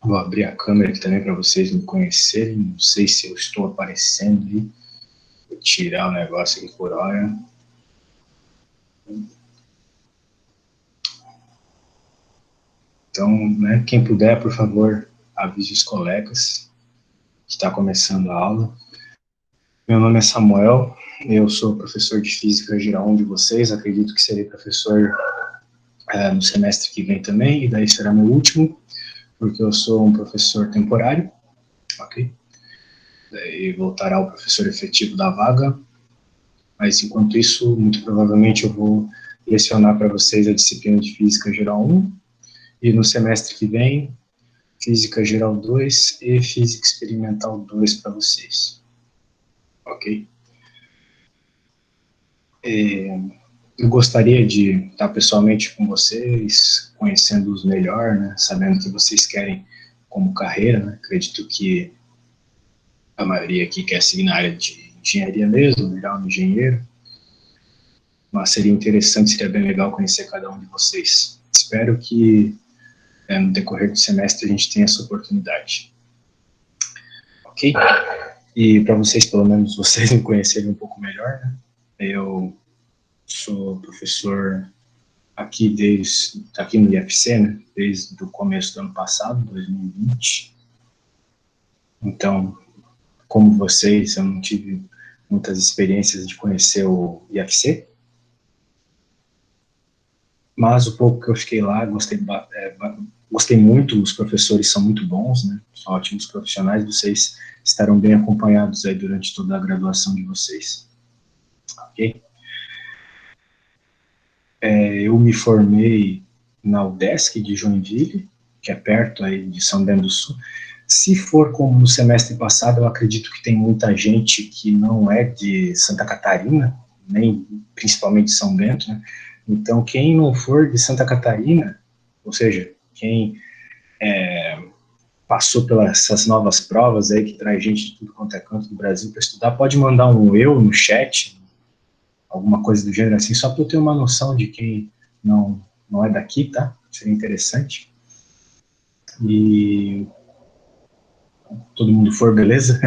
Vou abrir a câmera aqui também para vocês me conhecerem. Não sei se eu estou aparecendo aí. Vou tirar o negócio aqui por hora. Então, né, quem puder, por favor, avise os colegas que está começando a aula. Meu nome é Samuel, eu sou professor de Física Geral 1 de vocês. Acredito que serei professor no semestre que vem também, e daí será meu último, porque eu sou um professor temporário, ok? Daí voltará o professor efetivo da vaga, mas enquanto isso, muito provavelmente eu vou lecionar para vocês a disciplina de Física Geral 1, e no semestre que vem, Física Geral 2 e Física Experimental 2 para vocês, ok? Eu gostaria de estar pessoalmente com vocês, conhecendo-os melhor, né, sabendo o que vocês querem como carreira, né? Acredito que a maioria aqui quer seguir na área de engenharia mesmo, virar um engenheiro, mas seria interessante, seria bem legal conhecer cada um de vocês. Espero que no decorrer do semestre a gente tenha essa oportunidade. Ok? E para vocês, pelo menos, vocês me conhecerem um pouco melhor, né? Eu sou professor aqui no IFC, né, desde o começo do ano passado, 2020. Então, como vocês, eu não tive muitas experiências de conhecer o IFC, mas o pouco que eu fiquei lá, gostei muito, os professores são muito bons, né, são ótimos profissionais, vocês estarão bem acompanhados aí durante toda a graduação de vocês, ok? Eu me formei na UDESC de Joinville, que é perto aí de São Bento do Sul. Se for como no semestre passado, eu acredito que tem muita gente que não é de Santa Catarina, nem principalmente de São Bento, né? Então, quem não for de Santa Catarina, ou seja, quem passou pelas essas novas provas aí, que traz gente de tudo quanto é canto do Brasil para estudar, pode mandar um eu no chat, alguma coisa do gênero assim, só para eu ter uma noção de quem não é daqui, tá? Seria interessante. E todo mundo for, beleza?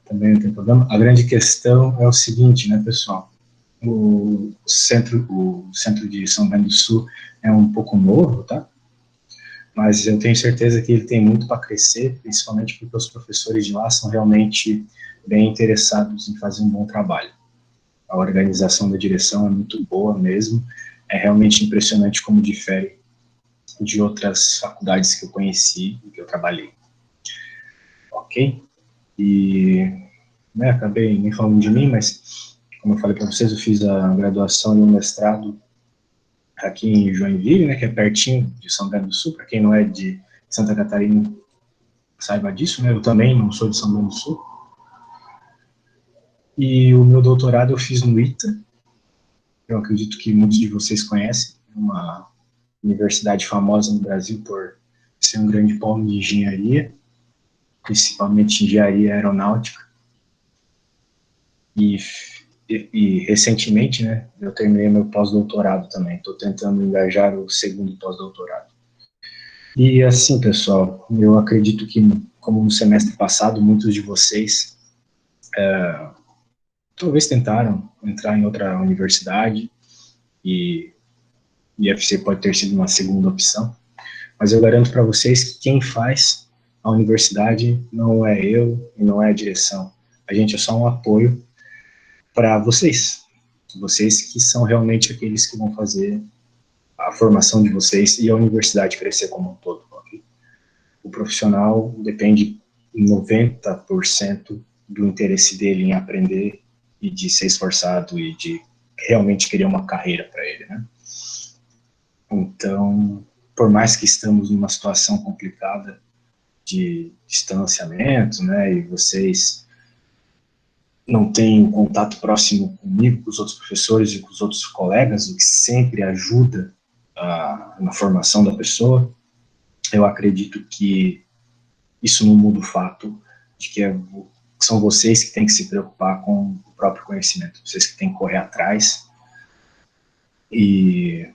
Também não tem problema. A grande questão é o seguinte, né, pessoal? O centro de São Bento do Sul é um pouco novo, tá? Mas eu tenho certeza que ele tem muito para crescer, principalmente porque os professores de lá são realmente bem interessados em fazer um bom trabalho. A organização da direção é muito boa mesmo, é realmente impressionante como difere de outras faculdades que eu conheci e que eu trabalhei. Ok? E acabei nem falando de mim, mas como eu falei para vocês, eu fiz a graduação e o mestrado aqui em Joinville, né, que é pertinho de São Bento do Sul. Para quem não é de Santa Catarina, saiba disso, né? Eu também não sou de São Bento do Sul. E o meu doutorado eu fiz no ITA, eu acredito que muitos de vocês conhecem, uma universidade famosa no Brasil por ser um grande polo de engenharia, principalmente engenharia aeronáutica. E recentemente, né, eu terminei meu pós-doutorado também. Estou tentando engajar o segundo pós-doutorado. E assim, pessoal, eu acredito que, como no semestre passado, muitos de vocês talvez tentaram entrar em outra universidade e IFC pode ter sido uma segunda opção, mas eu garanto para vocês que quem faz a universidade não é eu e não é a direção. A gente é só um apoio para vocês que são realmente aqueles que vão fazer a formação de vocês e a universidade crescer como um todo. Okay? O profissional depende 90% do interesse dele em aprender e de ser esforçado e de realmente querer uma carreira para ele, né? Então, por mais que estamos numa situação complicada de distanciamento, né, e vocês não têm um contato próximo comigo, com os outros professores e com os outros colegas, o que sempre ajuda na formação da pessoa, eu acredito que isso não muda o fato de que são vocês que têm que se preocupar com o próprio conhecimento, vocês que têm que correr atrás e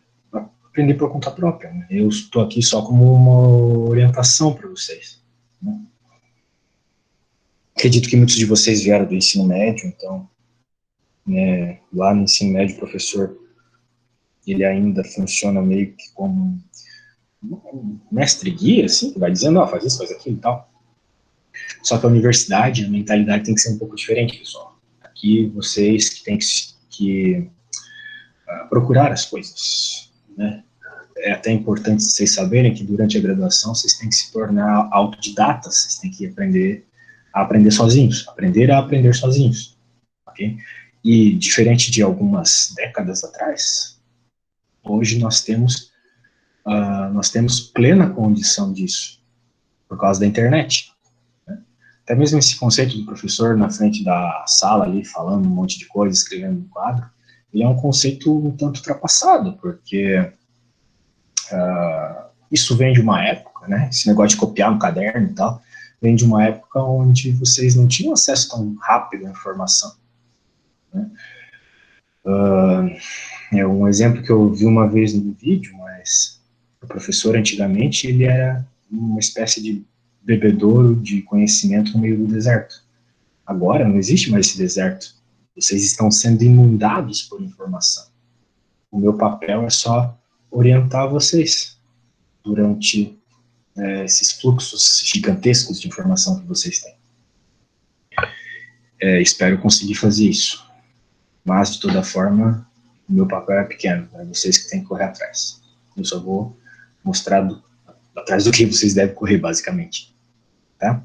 aprender por conta própria, né? Eu estou aqui só como uma orientação para vocês, né? Acredito que muitos de vocês vieram do ensino médio, então, né, lá no ensino médio, o professor, ele ainda funciona meio que como um mestre guia, assim, que vai dizendo, ó, faz isso, faz aquilo e tal. Só que a universidade, a mentalidade tem que ser um pouco diferente, pessoal. Aqui, vocês que têm que procurar as coisas, né? É até importante vocês saberem que durante a graduação vocês têm que se tornar autodidatas, vocês têm que aprender a aprender sozinhos, aprender a aprender sozinhos, ok? E diferente de algumas décadas atrás, hoje nós temos plena condição disso, por causa da internet. Né? Até mesmo esse conceito do professor na frente da sala ali, falando um monte de coisa, escrevendo no quadro, ele é um conceito um tanto ultrapassado, porque isso vem de uma época, né? Esse negócio de copiar no caderno e tal, vem de uma época onde vocês não tinham acesso tão rápido à informação. Né? É um exemplo que eu vi uma vez no vídeo, mas o professor antigamente ele era uma espécie de bebedouro de conhecimento no meio do deserto. Agora não existe mais esse deserto. Vocês estão sendo inundados por informação. O meu papel é só orientar vocês durante esses fluxos gigantescos de informação que vocês têm. Espero conseguir fazer isso. Mas, de toda forma, o meu papel é pequeno. É vocês que têm que correr atrás. Eu só vou mostrar atrás do que vocês devem correr, basicamente. Tá?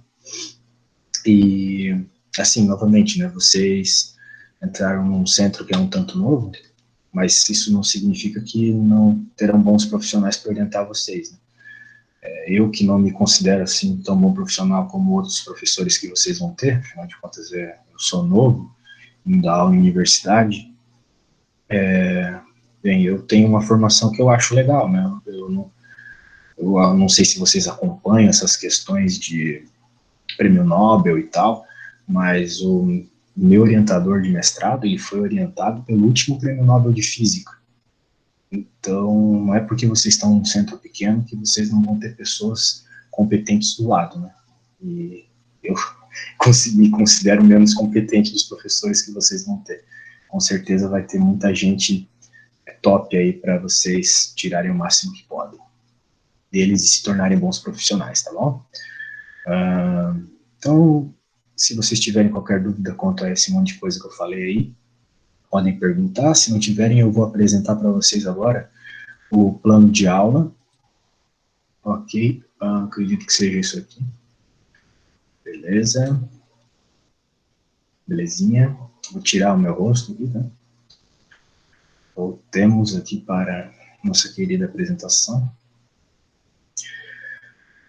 E, assim, novamente, né, vocês entraram num centro que é um tanto novo, mas isso não significa que não terão bons profissionais para orientar vocês, né? Eu que não me considero assim tão bom profissional como outros professores que vocês vão ter, afinal de contas eu sou novo, indo dar aula em universidade, bem, eu tenho uma formação que eu acho legal, né? Eu não sei se vocês acompanham essas questões de prêmio Nobel e tal, mas o meu orientador de mestrado, ele foi orientado pelo último prêmio Nobel de Física. Então, não é porque vocês estão num centro pequeno que vocês não vão ter pessoas competentes do lado, né? E eu me considero menos competente dos professores que vocês vão ter. Com certeza vai ter muita gente top aí para vocês tirarem o máximo que podem deles e se tornarem bons profissionais, tá bom? Então, se vocês tiverem qualquer dúvida quanto a esse monte de coisa que eu falei aí, podem perguntar. Se não tiverem, eu vou apresentar para vocês agora o plano de aula. Ok, acredito que seja isso aqui. Beleza. Belezinha. Vou tirar o meu rosto aqui, tá? Voltemos aqui para nossa querida apresentação.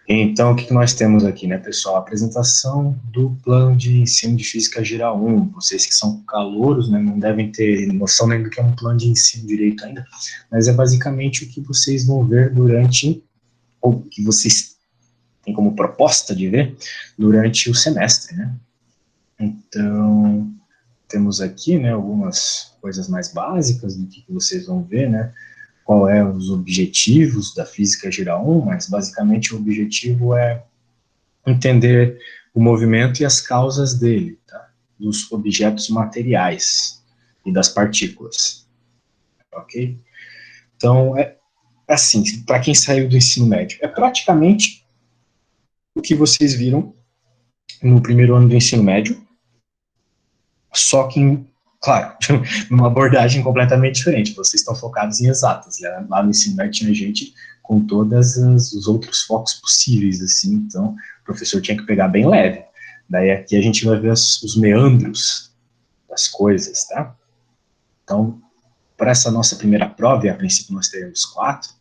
Então, o que nós temos aqui, né, pessoal? A apresentação do plano de ensino de Física Geral 1. Vocês que são calouros, né, não devem ter noção nem do que é um plano de ensino direito ainda, mas é basicamente o que vocês vão ver durante, ou que vocês têm como proposta de ver, durante o semestre, né? Então, temos aqui, né, algumas coisas mais básicas do que vocês vão ver, né? Qual é os objetivos da Física Geral 1, mas basicamente o objetivo é entender o movimento e as causas dele, tá? Dos objetos materiais e das partículas, ok? Então, é assim, para quem saiu do ensino médio, é praticamente o que vocês viram no primeiro ano do ensino médio, só que, claro, numa abordagem completamente diferente. Vocês estão focados em exatas. Né? Lá no ensino médio tinha gente com todos os outros focos possíveis, assim, então o professor tinha que pegar bem leve. Daí aqui a gente vai ver os meandros das coisas, tá? Então, para essa nossa primeira prova, e a princípio nós teremos 4,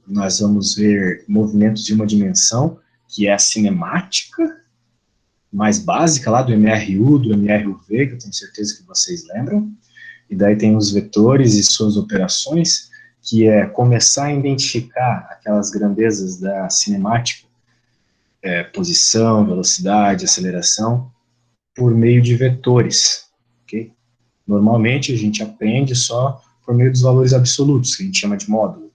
nós vamos ver movimentos de uma dimensão, que é a cinemática, mais básica lá do MRU, do MRUV, que eu tenho certeza que vocês lembram, e daí tem os vetores e suas operações, que é começar a identificar aquelas grandezas da cinemática, posição, velocidade, aceleração, por meio de vetores, ok? Normalmente a gente aprende só por meio dos valores absolutos, que a gente chama de módulo.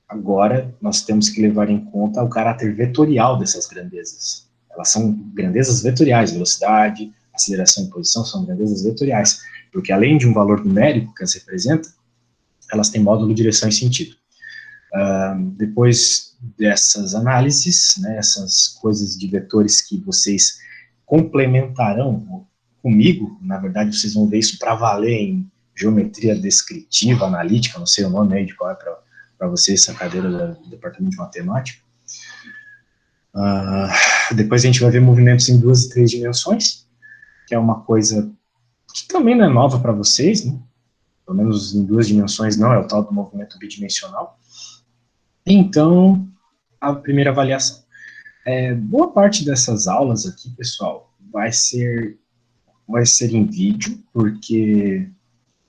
Agora, nós temos que levar em conta o caráter vetorial dessas grandezas. Elas são grandezas vetoriais, velocidade, aceleração e posição são grandezas vetoriais, porque além de um valor numérico que as representa, elas têm módulo, direção e sentido. Depois dessas análises, né, essas coisas de vetores que vocês complementarão comigo, na verdade vocês vão ver isso para valer em geometria descritiva, analítica, não sei o nome aí de qual é para vocês, essa cadeira do departamento de matemática. Depois a gente vai ver movimentos em 2 e 3 dimensões, que é uma coisa que também não é nova para vocês, né? Pelo menos em 2 dimensões não, é o tal do movimento bidimensional. Então, a primeira avaliação. Boa parte dessas aulas aqui, pessoal, vai ser em vídeo, porque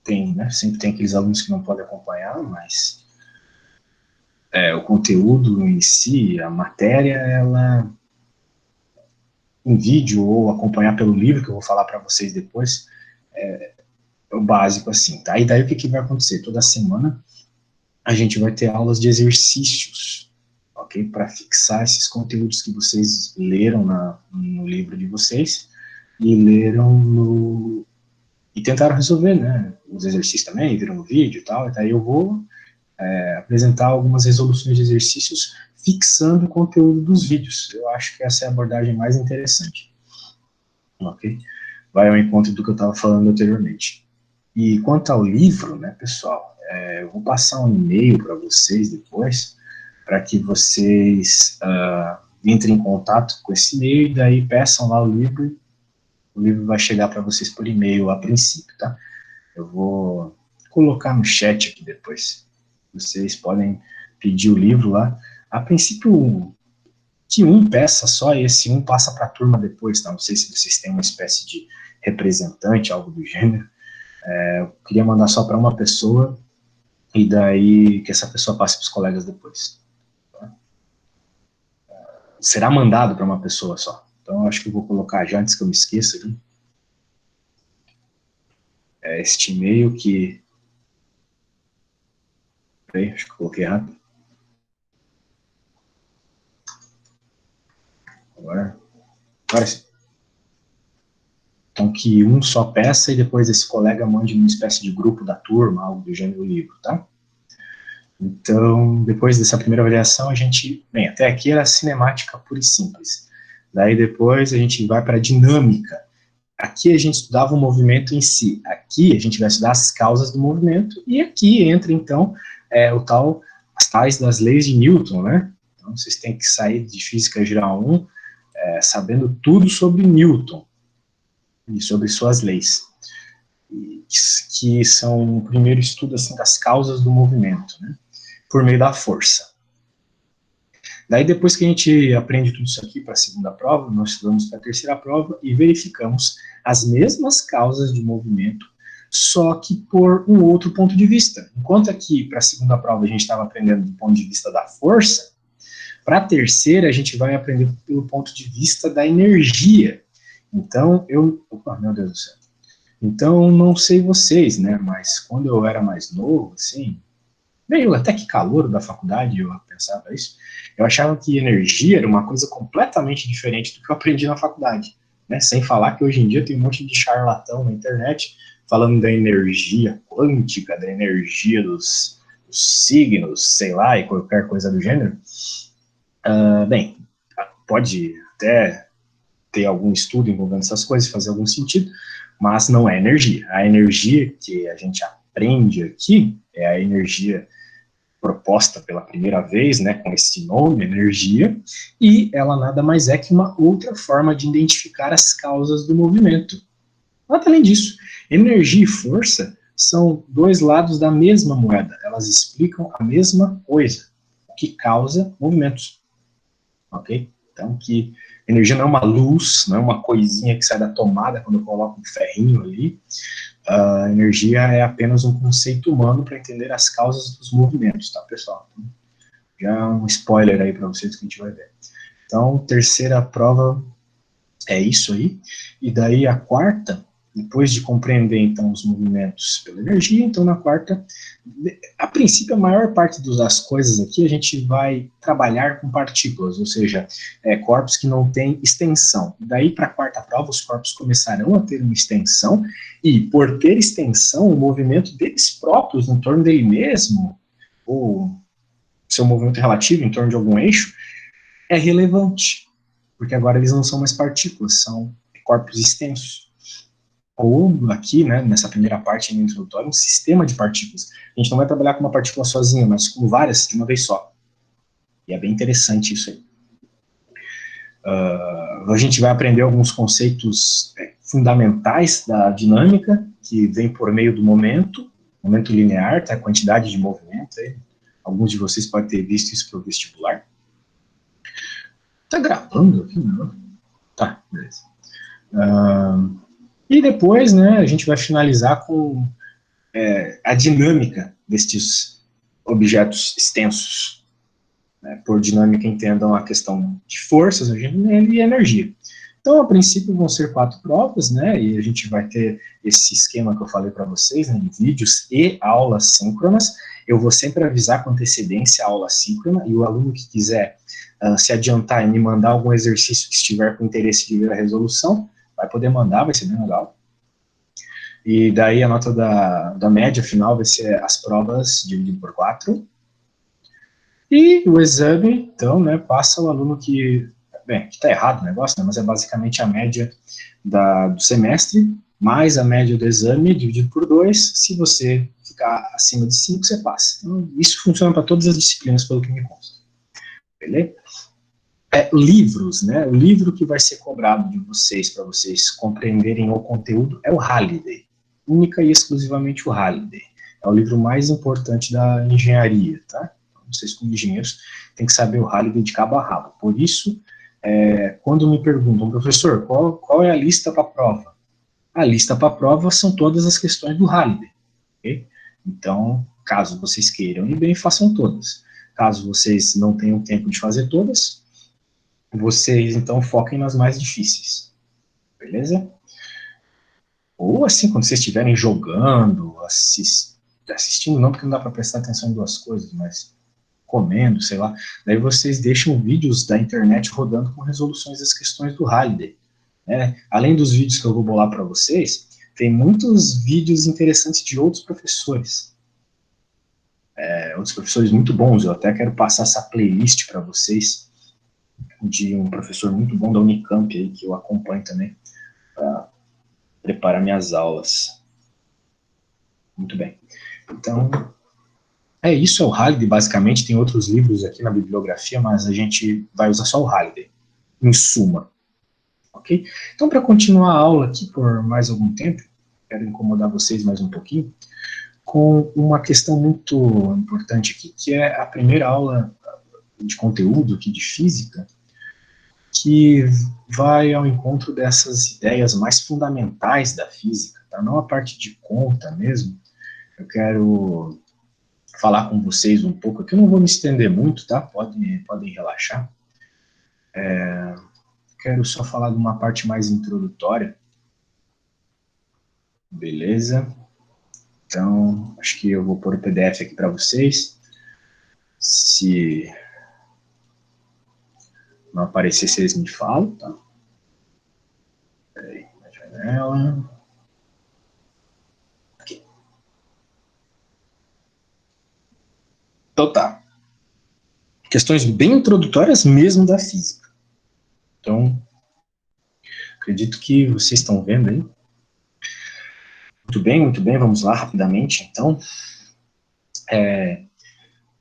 tem, né, sempre tem aqueles alunos que não podem acompanhar, mas o conteúdo em si, a matéria, ela em vídeo ou acompanhar pelo livro, que eu vou falar para vocês depois, é o básico assim, tá? E daí o que vai acontecer? Toda semana a gente vai ter aulas de exercícios, ok? Para fixar esses conteúdos que vocês leram no livro de vocês e leram e tentaram resolver, né? Os exercícios também, viram no vídeo e tal, e daí eu vou apresentar algumas resoluções de exercícios fixando o conteúdo dos vídeos. Eu acho que essa é a abordagem mais interessante, ok? Vai ao encontro do que eu estava falando anteriormente. E quanto ao livro, né, pessoal, eu vou passar um e-mail para vocês depois, para que vocês entrem em contato com esse e-mail e daí peçam lá o livro vai chegar para vocês por e-mail a princípio, tá? Eu vou colocar no chat aqui depois. Vocês podem pedir o livro lá. A princípio, que um peça só, e esse um passa para a turma depois, tá? Não sei se vocês têm uma espécie de representante, algo do gênero. Eu queria mandar só para uma pessoa, e daí que essa pessoa passe para os colegas depois. Tá? Será mandado para uma pessoa só. Então, eu acho que eu vou colocar já, antes que eu me esqueça aqui, este e-mail que... Peraí, acho que eu coloquei errado. Agora sim. Então, que um só peça e depois esse colega mande uma espécie de grupo da turma, algo do gênero livro, tá? Então, depois dessa primeira avaliação, a gente... Bem, até aqui era cinemática pura e simples. Daí depois a gente vai para a dinâmica. Aqui a gente estudava o movimento em si. Aqui a gente vai estudar as causas do movimento. E aqui entra, então, as tais das leis de Newton, né? Então, vocês têm que sair de Física Geral 1 sabendo tudo sobre Newton e sobre suas leis, que são o primeiro estudo assim, das causas do movimento, né, por meio da força. Daí, depois que a gente aprende tudo isso aqui para a segunda prova, nós estudamos para a terceira prova e verificamos as mesmas causas de movimento, só que por um outro ponto de vista. Enquanto aqui, para a segunda prova, a gente estava aprendendo do ponto de vista da força, para a terceira, a gente vai aprender pelo ponto de vista da energia. Então, opa, meu Deus do céu. Então, não sei vocês, né, mas quando eu era mais novo, assim, meio até que calor da faculdade, eu pensava isso, eu achava que energia era uma coisa completamente diferente do que eu aprendi na faculdade, né, sem falar que hoje em dia tem um monte de charlatão na internet falando da energia quântica, da energia dos signos, sei lá, e qualquer coisa do gênero. Bem, pode até ter algum estudo envolvendo essas coisas, fazer algum sentido, mas não é energia. A energia que a gente aprende aqui é a energia proposta pela primeira vez, né, com esse nome, energia, e ela nada mais é que uma outra forma de identificar as causas do movimento. Nada além disso, energia e força são dois lados da mesma moeda, elas explicam a mesma coisa, o que causa movimentos, ok? Então, que energia não é uma luz, não é uma coisinha que sai da tomada quando eu coloco um ferrinho ali. A energia é apenas um conceito humano para entender as causas dos movimentos, tá, pessoal? Então, já um spoiler aí para vocês que a gente vai ver. Então, terceira prova é isso aí. E daí a quarta depois de compreender, então, os movimentos pela energia, então, na quarta, a princípio, a maior parte das coisas aqui, a gente vai trabalhar com partículas, ou seja, corpos que não têm extensão. Daí, para a quarta prova, os corpos começarão a ter uma extensão, e, por ter extensão, o movimento deles próprios, em torno dele mesmo, ou seu movimento relativo, em torno de algum eixo, é relevante, porque agora eles não são mais partículas, são corpos extensos. Ou aqui, né, nessa primeira parte introdutória, um sistema de partículas. A gente não vai trabalhar com uma partícula sozinha, mas com várias de uma vez só. E é bem interessante isso aí. A gente vai aprender alguns conceitos fundamentais da dinâmica, que vem por meio do momento linear, tá? A quantidade de movimento. Aí. Alguns de vocês podem ter visto isso para o vestibular. Tá gravando aqui? Não? Tá, beleza. E depois, né, a gente vai finalizar com a dinâmica destes objetos extensos. Né? Por dinâmica, entendam a questão de forças e energia. Então, a princípio, vão ser 4 provas, né, e a gente vai ter esse esquema que eu falei para vocês, né, de vídeos e aulas síncronas. Eu vou sempre avisar com antecedência a aula síncrona, e o aluno que quiser se adiantar e me mandar algum exercício que estiver com interesse de ver a resolução, vai poder mandar, vai ser bem legal. E daí a nota da média final vai ser as provas dividido por 4. E o exame, então, né, passa o aluno que, bem, que está errado o negócio, né, mas é basicamente a média do semestre, mais a média do exame, dividido por 2. Se você ficar acima de 5, você passa. Então, isso funciona para todas as disciplinas, pelo que me consta. Beleza? Livros, né, o livro que vai ser cobrado de vocês, para vocês compreenderem o conteúdo, é o Halliday. Única e exclusivamente o Halliday. É o livro mais importante da engenharia, tá? Vocês, como engenheiros, têm que saber o Halliday de cabo a rabo. Por isso, quando me perguntam, professor, qual é a lista para a prova? A lista para a prova são todas as questões do Halliday. Okay? Então, caso vocês queiram ir bem, façam todas. Caso vocês não tenham tempo de fazer todas, vocês, então, foquem nas mais difíceis. Beleza? Ou assim, quando vocês estiverem jogando, assistindo não, porque não dá para prestar atenção em duas coisas, mas comendo, sei lá, daí vocês deixam vídeos da internet rodando com resoluções das questões do Halliday. Né? Além dos vídeos que eu vou bolar para vocês, tem muitos vídeos interessantes de outros professores. Outros professores muito bons, eu até quero passar essa playlist para vocês, de um professor muito bom da Unicamp, aí, que eu acompanho também, para preparar minhas aulas. Muito bem. Então, isso é o Halliday, basicamente. Tem outros livros aqui na bibliografia, mas a gente vai usar só o Halliday, em suma. Ok? Então, para continuar a aula aqui por mais algum tempo, quero incomodar vocês mais um pouquinho, com uma questão muito importante aqui, que é a primeira aula de conteúdo aqui de física, que vai ao encontro dessas ideias mais fundamentais da física, tá? Não a parte de conta mesmo. Eu quero falar com vocês um pouco, aqui eu não vou me estender muito, tá? Podem relaxar. Quero só falar de uma parte mais introdutória. Beleza? Então, acho que eu vou pôr o PDF aqui para vocês. Se não aparecer, vocês me falam, tá? Peraí, na janela. Aqui. Então tá. Questões bem introdutórias mesmo da física. Então, acredito que vocês estão vendo aí. Muito bem, vamos lá rapidamente, então.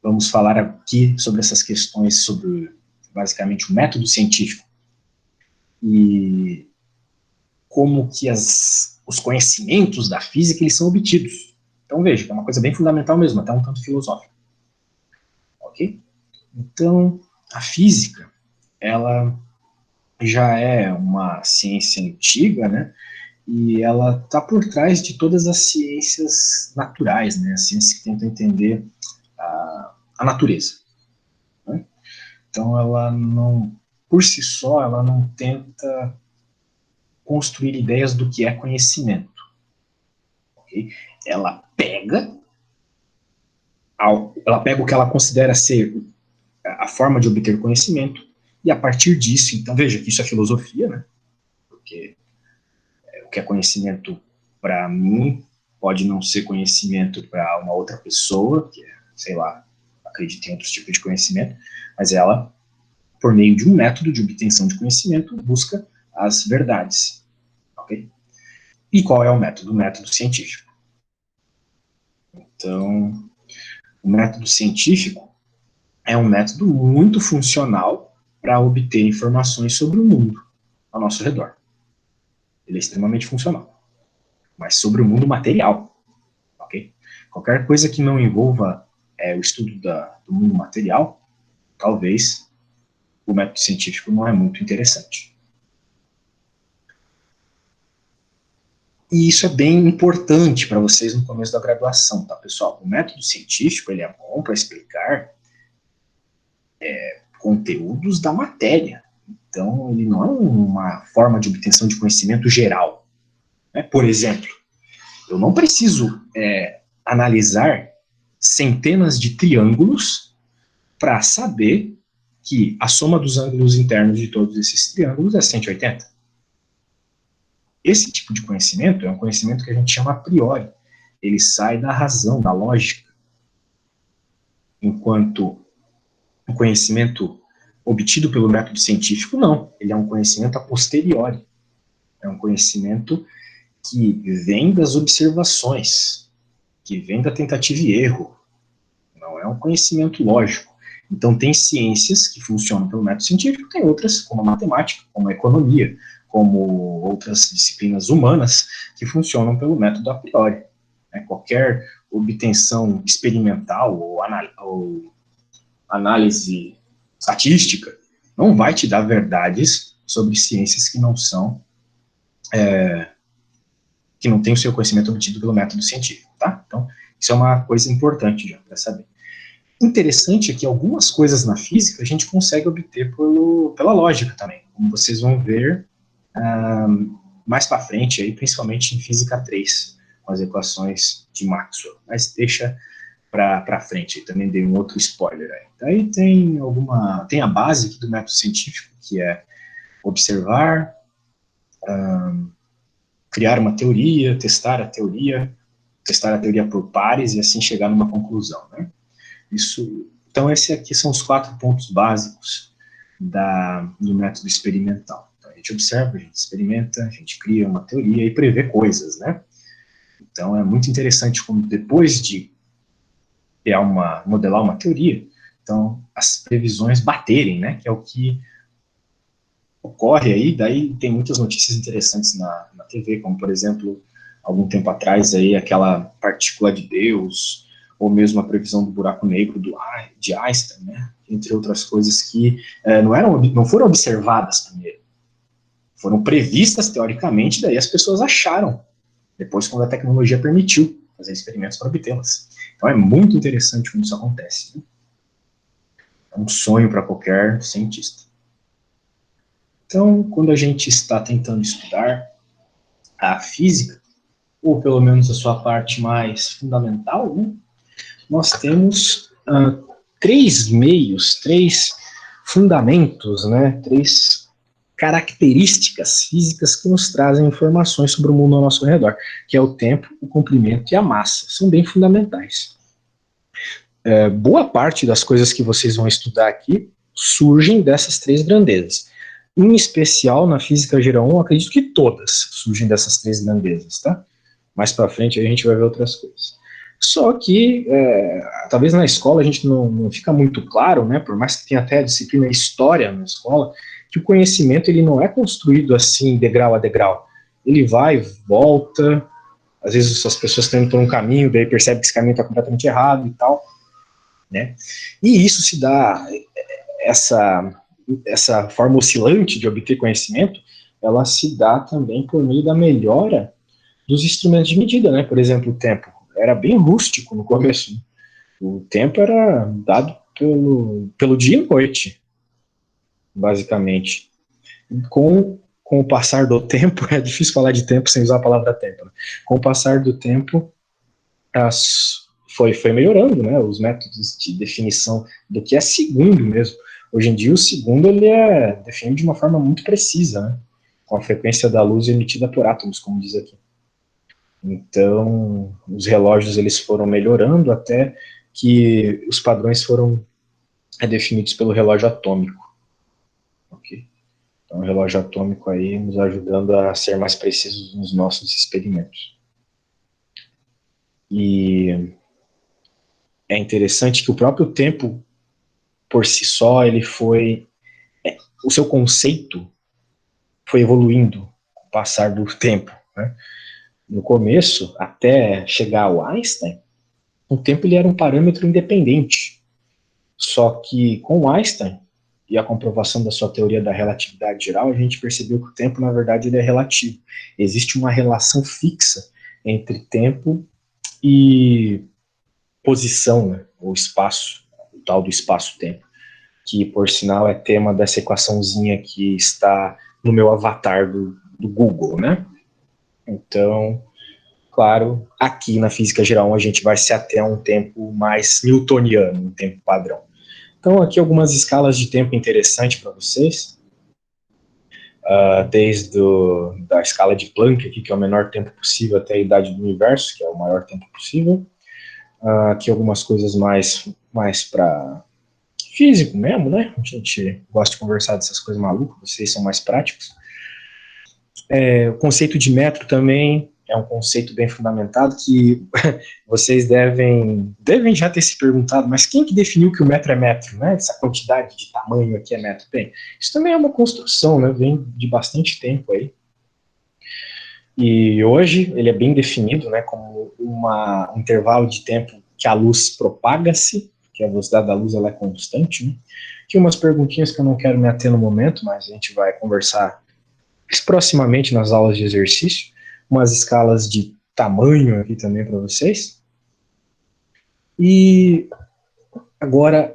Vamos falar aqui sobre essas questões, sobre basicamente o método científico e como que os conhecimentos da física eles são obtidos. Então veja, é uma coisa bem fundamental mesmo, até um tanto filosófica. Ok? Então, a física, ela já é uma ciência antiga, né? E ela está por trás de todas as ciências naturais, né? As ciências que tentam entender a natureza. Né? Então, ela não, por si só, ela não tenta construir ideias do que é conhecimento. Okay? Ela pega o que ela considera ser a forma de obter conhecimento, e a partir disso, então veja que isso é filosofia, né? Porque o que é conhecimento para mim pode não ser conhecimento para uma outra pessoa, que é, sei lá, acredita em outros tipos de conhecimento, mas ela, por meio de um método de obtenção de conhecimento, busca as verdades. Ok? E qual é o método? O método científico. Então, o método científico é um método muito funcional para obter informações sobre o mundo ao nosso redor. Ele é extremamente funcional, mas sobre o mundo material. Ok? Qualquer coisa que não envolva o estudo do mundo material, talvez o método científico não é muito interessante. E isso é bem importante para vocês no começo da graduação, tá, pessoal? O método científico, ele é bom para explicar conteúdos da matéria. Então, ele não é uma forma de obtenção de conhecimento geral. Né? Por exemplo, eu não preciso analisar centenas de triângulos para saber que a soma dos ângulos internos de todos esses triângulos é 180. Esse tipo de conhecimento é um conhecimento que a gente chama a priori. Ele sai da razão, da lógica. Enquanto o conhecimento obtido pelo método científico, não. Ele é um conhecimento a posteriori. É um conhecimento que vem das observações, que vem da tentativa e erro. Não é um conhecimento lógico. Então, tem ciências que funcionam pelo método científico, tem outras, como a matemática, como a economia, como outras disciplinas humanas, que funcionam pelo método a priori. Qualquer obtenção experimental ou análise estatística não vai te dar verdades sobre ciências que não são, que não têm o seu conhecimento obtido pelo método científico, tá? Então, isso é uma coisa importante já para saber. Interessante é que algumas coisas na física a gente consegue obter pela lógica também, como vocês vão ver mais para frente, aí, principalmente em Física 3, com as equações de Maxwell. Mas deixa para frente, aí também dei um outro spoiler aí. Daí tem a base aqui do método científico, que é observar, criar uma teoria, testar a teoria por pares e assim chegar numa conclusão, né? Então, esses aqui são os 4 pontos básicos do método experimental. Então, a gente observa, a gente experimenta, a gente cria uma teoria e prevê coisas, né? Então, é muito interessante como depois de modelar uma teoria, então, as previsões baterem, né? Que é o que ocorre aí. Daí tem muitas notícias interessantes na TV, como, por exemplo, algum tempo atrás, aí, aquela partícula de Deus, ou mesmo a previsão do buraco negro de Einstein, né? Entre outras coisas que não foram observadas primeiro, foram previstas teoricamente, daí as pessoas acharam, depois quando a tecnologia permitiu fazer experimentos para obtê-las. Então é muito interessante como isso acontece. Né? É um sonho para qualquer cientista. Então, quando a gente está tentando estudar a física, ou pelo menos a sua parte mais fundamental, né? Nós temos 3 meios, 3 fundamentos, né, 3 características físicas que nos trazem informações sobre o mundo ao nosso redor, que é o tempo, o comprimento e a massa. São bem fundamentais. Boa parte das coisas que vocês vão estudar aqui surgem dessas 3 grandezas. Em especial, na física geral 1, acredito que todas surgem dessas 3 grandezas, tá? Mais para frente a gente vai ver outras coisas. Só que, talvez na escola a gente não fica muito claro, né, por mais que tenha até a disciplina História na escola, que o conhecimento ele não é construído assim, degrau a degrau. Ele vai, volta, às vezes as pessoas estão indo por um caminho, daí percebe que esse caminho está completamente errado e tal, né? E isso se dá, essa forma oscilante de obter conhecimento, ela se dá também por meio da melhora dos instrumentos de medida, né? Por exemplo, o tempo. Era bem rústico no começo. Né? O tempo era dado pelo dia e noite, basicamente. Com com o passar do tempo, é difícil falar de tempo sem usar a palavra tempo, né? Com o passar do tempo, foi melhorando, né? Os métodos de definição do que é segundo mesmo. Hoje em dia, o segundo ele é definido de uma forma muito precisa, né? Com a frequência da luz emitida por átomos, como diz aqui. Então, os relógios eles foram melhorando até que os padrões foram definidos pelo relógio atômico. Ok? Então, o relógio atômico aí nos ajudando a ser mais precisos nos nossos experimentos. E é interessante que o próprio tempo, por si só, ele foi... o seu conceito foi evoluindo com o passar do tempo, né? No começo, até chegar ao Einstein, o tempo ele era um parâmetro independente. Só que com Einstein e a comprovação da sua teoria da relatividade geral, a gente percebeu que o tempo, na verdade, ele é relativo. Existe uma relação fixa entre tempo e posição, né, ou espaço, o tal do espaço-tempo, que, por sinal, é tema dessa equaçãozinha que está no meu avatar do Google, né? Então, claro, aqui na física geral a gente vai se ater a um tempo mais newtoniano, um tempo padrão. Então, aqui algumas escalas de tempo interessantes para vocês. Desde da escala de Planck, aqui, que é o menor tempo possível, até a idade do universo, que é o maior tempo possível. Aqui algumas coisas mais para físico mesmo, né? A gente gosta de conversar dessas coisas malucas, vocês são mais práticos. O conceito de metro também é um conceito bem fundamentado que vocês devem já ter se perguntado, mas quem que definiu que o metro é metro, né? Essa quantidade de tamanho aqui é metro. Bem, isso também é uma construção, né? Vem de bastante tempo aí. E hoje ele é bem definido, né, como um intervalo de tempo que a luz propaga-se, que a velocidade da luz ela é constante, né? Aqui umas perguntinhas que eu não quero me ater no momento, mas a gente vai conversar proximamente nas aulas de exercício, umas escalas de tamanho aqui também para vocês. E agora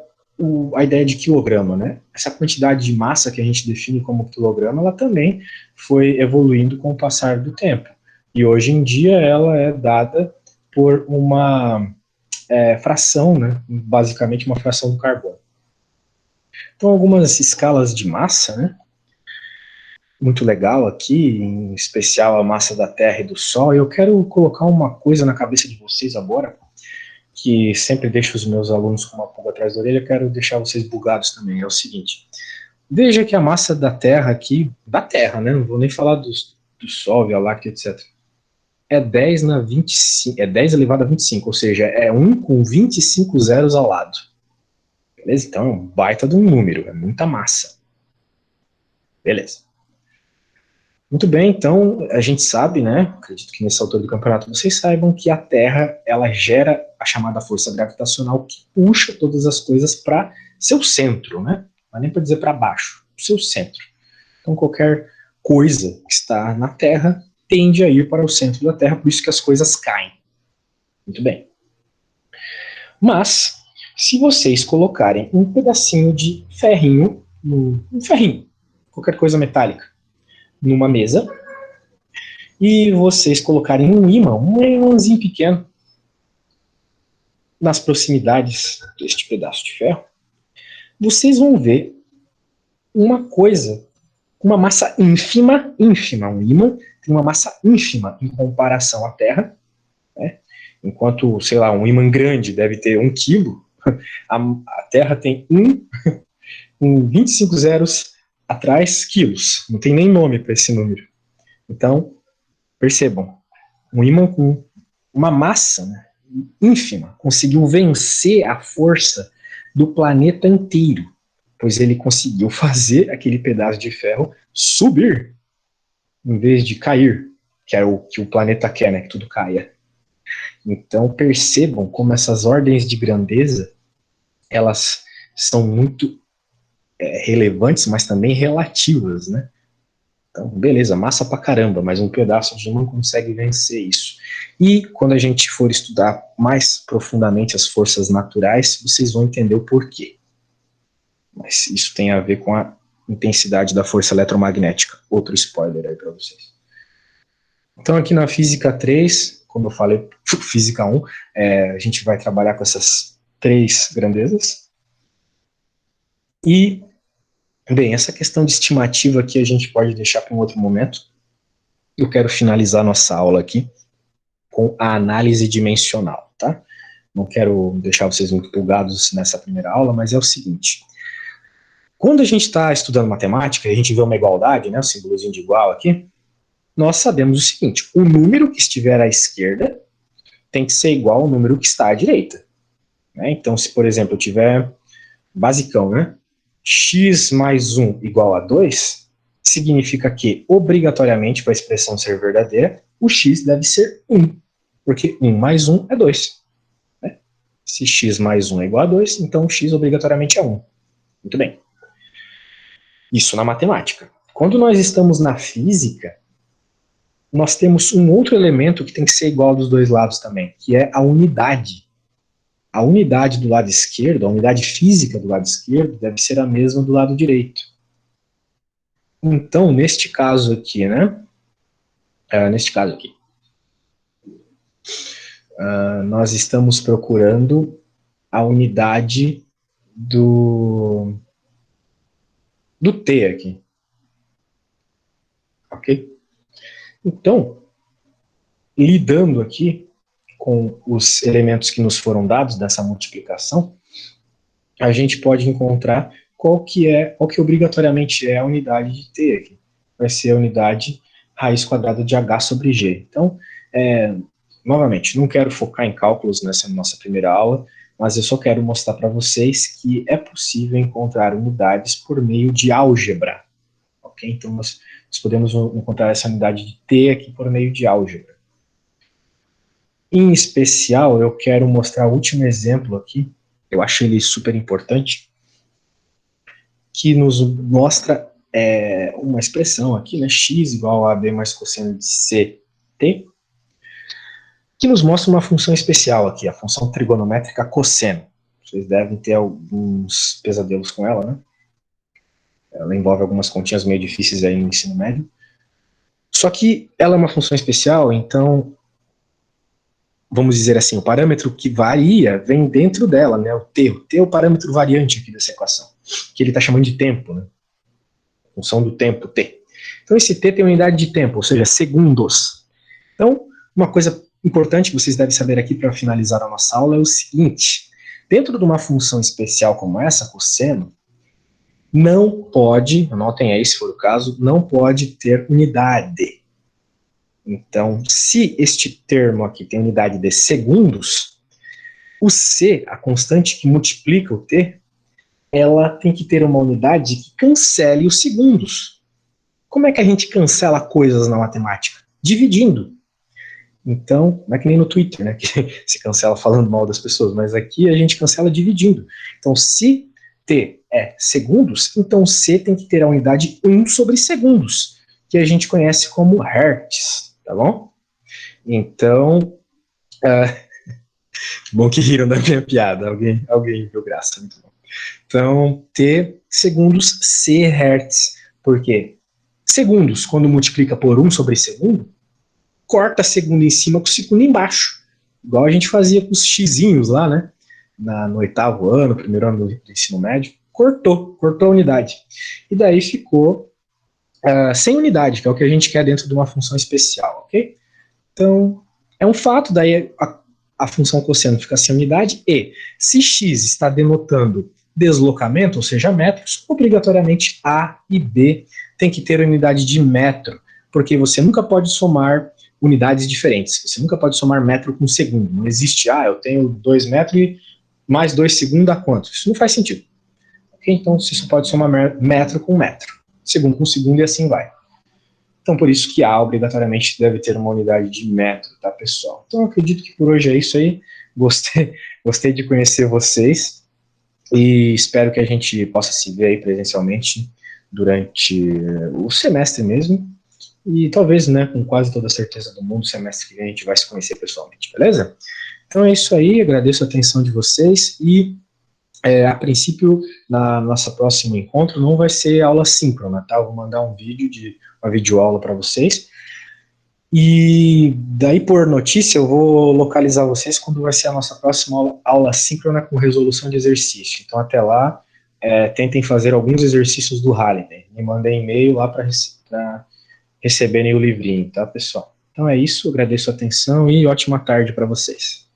a ideia de quilograma, né? Essa quantidade de massa que a gente define como quilograma, ela também foi evoluindo com o passar do tempo. E hoje em dia ela é dada por uma fração, né? Basicamente uma fração do carbono. Então algumas escalas de massa, né? Muito legal aqui, em especial a massa da Terra e do Sol. Eu quero colocar uma coisa na cabeça de vocês agora, que sempre deixo os meus alunos com uma pulga atrás da orelha, eu quero deixar vocês bugados também. É o seguinte, veja que a massa da Terra aqui, da Terra, né, não vou nem falar do Sol, Via Láctea, etc., é 10 na 25, é 10 elevado a 25, ou seja, é 1 com 25 zeros ao lado. Beleza? Então é um baita de um número, é muita massa. Beleza. Muito bem, então a gente sabe, né, acredito que nessa altura do campeonato vocês saibam que a Terra, ela gera a chamada força gravitacional que puxa todas as coisas para seu centro, né, não é nem para dizer para baixo, para o seu centro. Então qualquer coisa que está na Terra tende a ir para o centro da Terra, por isso que as coisas caem. Muito bem. Mas, se vocês colocarem um pedacinho de ferrinho, um ferrinho, qualquer coisa metálica, numa mesa, e vocês colocarem um ímãzinho pequeno, nas proximidades deste pedaço de ferro, vocês vão ver uma coisa, uma massa ínfima, um ímã tem uma massa ínfima em comparação à Terra, né? Enquanto, sei lá, um ímã grande deve ter 1 quilo, a Terra tem com 25 zeros atrás, quilos. Não tem nem nome para esse número. Então, percebam, um ímã com uma massa, né, ínfima conseguiu vencer a força do planeta inteiro, pois ele conseguiu fazer aquele pedaço de ferro subir, em vez de cair, que é o que o planeta quer, né, que tudo caia. Então percebam como essas ordens de grandeza, elas são muito relevantes, mas também relativas, né? Então, beleza, massa pra caramba, mas um pedaço de não consegue vencer isso. E quando a gente for estudar mais profundamente as forças naturais, vocês vão entender o porquê. Mas isso tem a ver com a intensidade da força eletromagnética. Outro spoiler aí para vocês. Então, aqui na física 3, como eu falei, física 1, a gente vai trabalhar com essas 3 grandezas. E, bem, essa questão de estimativa aqui a gente pode deixar para um outro momento. Eu quero finalizar nossa aula aqui com a análise dimensional, tá? Não quero deixar vocês muito empolgados nessa primeira aula, mas é o seguinte. Quando a gente está estudando matemática, e a gente vê uma igualdade, né, o símbolozinho de igual aqui, nós sabemos o seguinte, o número que estiver à esquerda tem que ser igual ao número que está à direita. Né? Então, se, por exemplo, eu tiver basicão, né, x mais 1 igual a 2, significa que, obrigatoriamente, para a expressão ser verdadeira, o x deve ser 1, porque 1 mais 1 é 2. Né? Se x mais 1 é igual a 2, então o x obrigatoriamente é 1. Muito bem. Isso na matemática. Quando nós estamos na física, nós temos um outro elemento que tem que ser igual dos dois lados também, que é a unidade. A unidade do lado esquerdo, a unidade física do lado esquerdo, deve ser a mesma do lado direito. Então, neste caso aqui, né? Nós estamos procurando a unidade do T aqui. Ok? Então, lidando aqui com os elementos que nos foram dados dessa multiplicação, a gente pode encontrar qual que obrigatoriamente é a unidade de T aqui. Vai ser a unidade raiz quadrada de H sobre G. Então, novamente, não quero focar em cálculos nessa nossa primeira aula, mas eu só quero mostrar para vocês que é possível encontrar unidades por meio de álgebra. Ok? Então, nós podemos encontrar essa unidade de T aqui por meio de álgebra. Em especial, eu quero mostrar o último exemplo aqui, eu acho ele super importante, que nos mostra uma expressão aqui, né, x igual a b mais cosseno de ct, que nos mostra uma função especial aqui, a função trigonométrica cosseno. Vocês devem ter alguns pesadelos com ela, né? Ela envolve algumas continhas meio difíceis aí no ensino médio. Só que ela é uma função especial, então, vamos dizer assim, o parâmetro que varia vem dentro dela, né? O t é o parâmetro variante aqui dessa equação, que ele está chamando de tempo, né? Função do tempo, t. Então, esse t tem unidade de tempo, ou seja, segundos. Então, uma coisa importante que vocês devem saber aqui para finalizar a nossa aula é o seguinte: dentro de uma função especial como essa, cosseno, não pode, anotem aí se for o caso, não pode ter unidade. Então, se este termo aqui tem unidade de segundos, o c, a constante que multiplica o t, ela tem que ter uma unidade que cancele os segundos. Como é que a gente cancela coisas na matemática? Dividindo. Então, não é que nem no Twitter, né, que se cancela falando mal das pessoas, mas aqui a gente cancela dividindo. Então, se t é segundos, então c tem que ter a unidade 1 sobre segundos, que a gente conhece como hertz, tá bom? Então, bom que riram da minha piada, alguém viu graça, muito bom. Então, t segundos, c hertz, por quê? Segundos, quando multiplica por 1 sobre segundo, corta segundo em cima com segundo embaixo. Igual a gente fazia com os xizinhos lá, né? No 8º ano, primeiro ano do ensino médio. Cortou a unidade. E daí ficou sem unidade, que é o que a gente quer dentro de uma função especial, ok? Então, é um fato, daí a função cosseno fica sem unidade, e se x está denotando deslocamento, ou seja, metros, obrigatoriamente A e B tem que ter unidade de metro, porque você nunca pode somar unidades diferentes. Você nunca pode somar metro com segundo. Não existe, eu tenho 2 metros e mais 2 segundos dá quanto? Isso não faz sentido. Okay? Então, você só pode somar metro com metro. Segundo com segundo e assim vai. Então, por isso que A obrigatoriamente deve ter uma unidade de metro, tá, pessoal? Então, eu acredito que por hoje é isso aí. Gostei de conhecer vocês e espero que a gente possa se ver aí presencialmente durante o semestre mesmo. E talvez, né, com quase toda a certeza do mundo, semestre que vem a gente vai se conhecer pessoalmente, beleza? Então é isso aí, agradeço a atenção de vocês e A princípio, na nossa próximo encontro, não vai ser aula síncrona, tá? Eu vou mandar um vídeo uma videoaula para vocês. E daí, por notícia, eu vou localizar vocês quando vai ser a nossa próxima aula síncrona com resolução de exercício. Então, até lá, tentem fazer alguns exercícios do Halliday. Me mandem e-mail lá para receberem o livrinho, tá, pessoal? Então é isso, agradeço a atenção e ótima tarde para vocês.